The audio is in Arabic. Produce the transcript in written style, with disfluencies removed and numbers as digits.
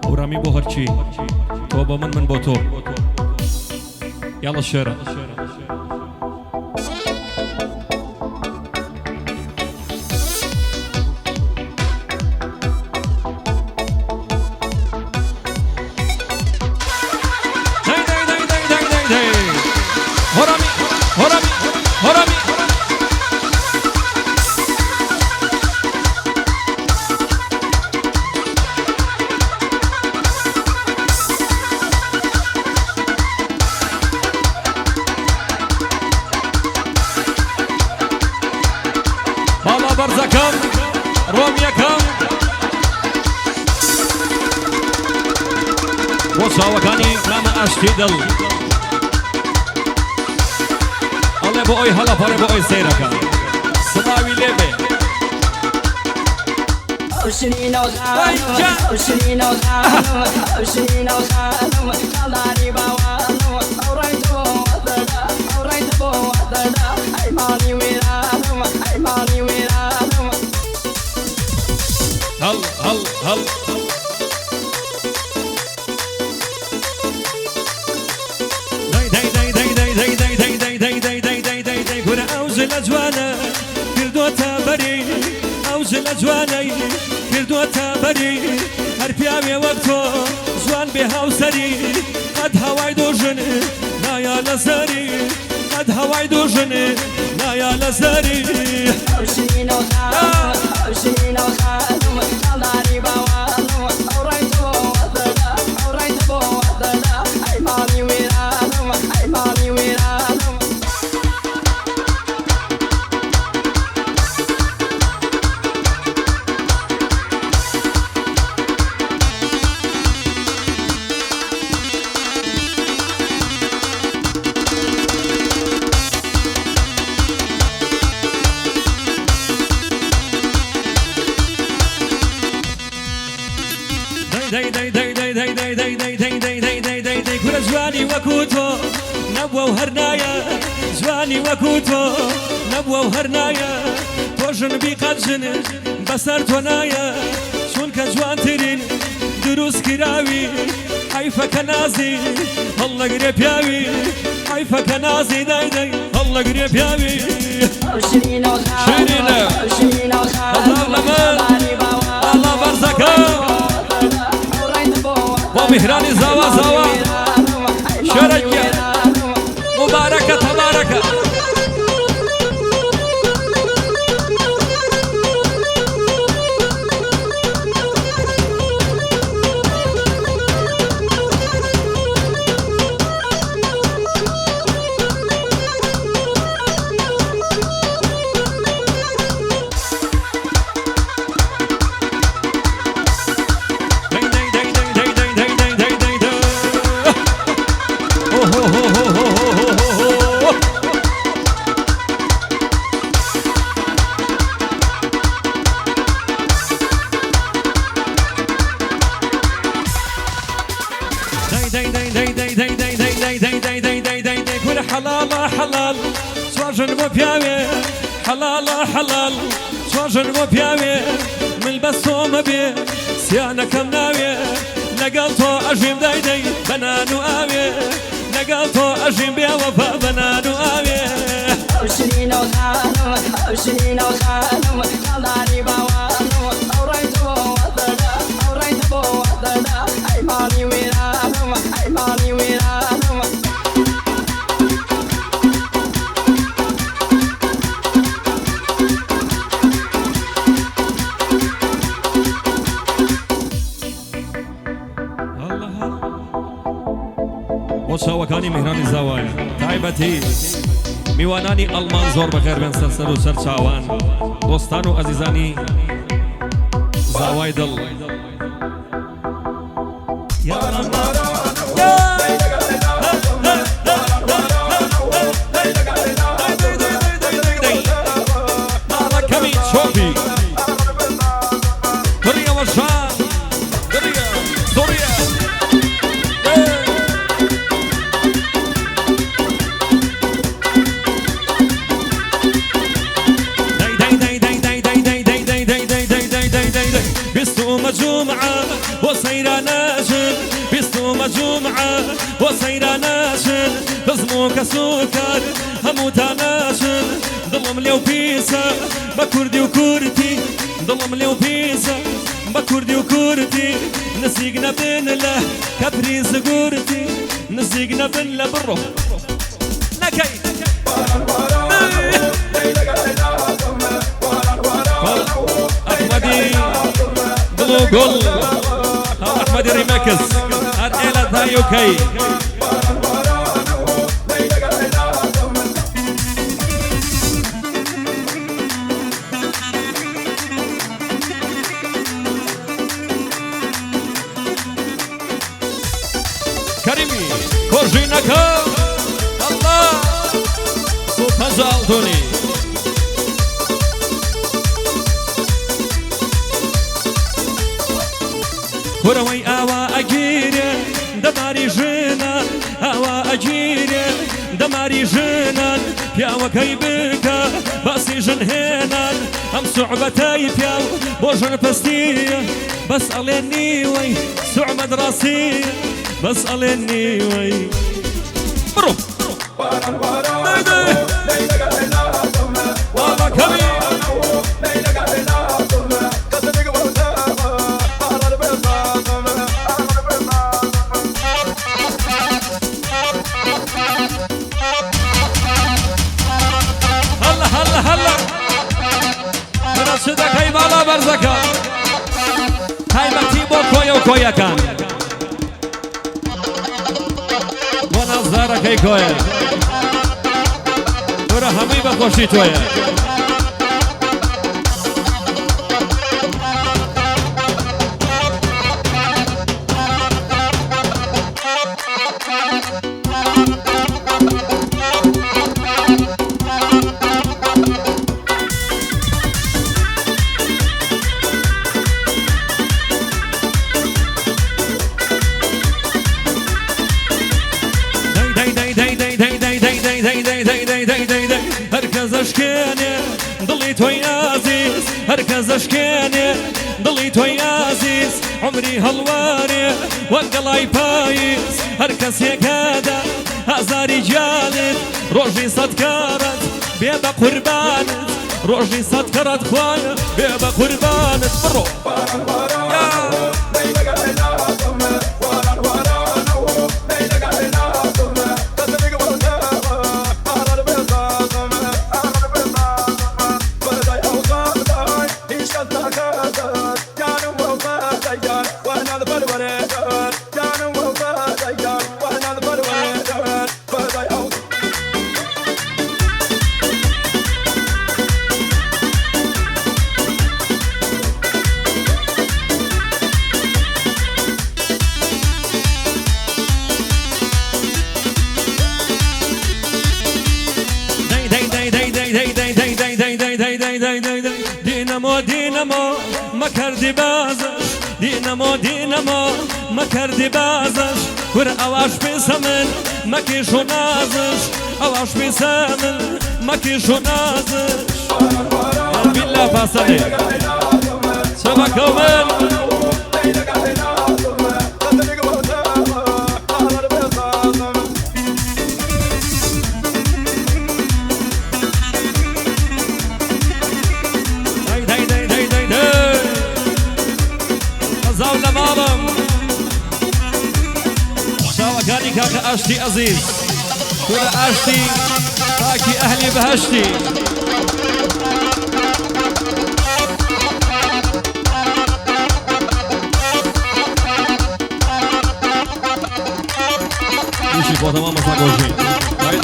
هورامی بۆ هەرچی تۆ بۆ من بۆ تۆ یاڵە شێرە برزەکەم ڕۆمیەکەم بۆ چاوەکانی نامە ئاشتی دڵ ئەڵێ بۆ ئەوی هەڵەپەڕێ بۆ ئەوی سەیرەکە سڵاوی لێ بێ هل هل هل كنا أوزل أجوانا كردوتا بري أوزل أجواني كردوتا بري هربيامي وقتو زوان بهاوسري قد هواي دوجن نايا لزاري قد هواي دوجن نايا لزاري أوشين وخانم أوشين وخانم نالاري بوانم أوريتو وطدا أوريتو وطدا أيماني ويرانم أيماني ويرانم كل زواني وكوتو نبوة وهرنايا زواني وكوتو نبوة وهرنايا توجن بيقدجن بسر تونايا شون كجوان ترين دروس كراوي حيفا كنازي الله قريب ياوي حيفا كنازي داي داي الله قريب ياوي شيرينا الله لما الله برزكا ومهراني زوا زوا شركة مباركة تباركة حلال سواجن وبياوي حلال سواجن وبياوي من بسوم بي سيانا كم ناوي نقلتو أجيم دايدي بنانو آوي نقلتو أجيم بيا وفا بنانو آوي أوشرين وخانم أوشرين وخانم نالاري بوانم أوريتو وطدا أوريتو وطدا أيماني ويرانم أيماني ويرانم وشاوەکانی میهرانی زاوایە تایبەتی میوانانی ئەڵمان زۆر بەخێر بێن سەرسەر و سەر چاوان دۆستان و ئەزیزانی زاوای دڵ ماڵەکەمی چۆپی دڕیە وەشان دڕیە سوڕیە مجوم جمعة وصير ناشن بيستوم جمعة وصير ناشن تزموك سكر هموت ناشن ظلم لي وبيسا بكردي وكورتي ظلم لي وبيسا بكردي وكورتي نسيقنا بين له كبري زقورتي نسيقنا بين له بالروح نكي أحمدي قلو قل أحمدي ريماكس هاد هايوكي كريمي كورجيناكا الله سوبا زالتوني كروي آوا أجيري دماري جنان آوا أجيري دماري جنان يا وكيبكا باسي جنهنان أم صعبتي فياو بوجن بستية بس أليني وي سعب دراسية بس أليني وي برو والله كبير شدك هاي بالا برزكا هاي مكتيبو كويا وكويا كان ونظارك هاي كويا ورحمي بخوشي تويا هركز اشكاني ضليت ويا عزيز هركز اشكاني ضليت ويا عزيز عمري هالواري وقلاي بايز هركز هيك هذا هزاري جالد روجي صدكارت بيبا قربانت روجي صدكارت خوايا بيبا قربانت برو دينامو دينامو ما كردي بازش دينامو دينامو ما كردي بازش ور اواش بسمن ما كيشو نازش اواش بسمن ما كيشو نازش بالله فاصلي شبكة ومن شاوكاني كاكا أشتي عزيز كل أشتي باكي أهلي بهشتي يشي فوتما مساقوشي هاي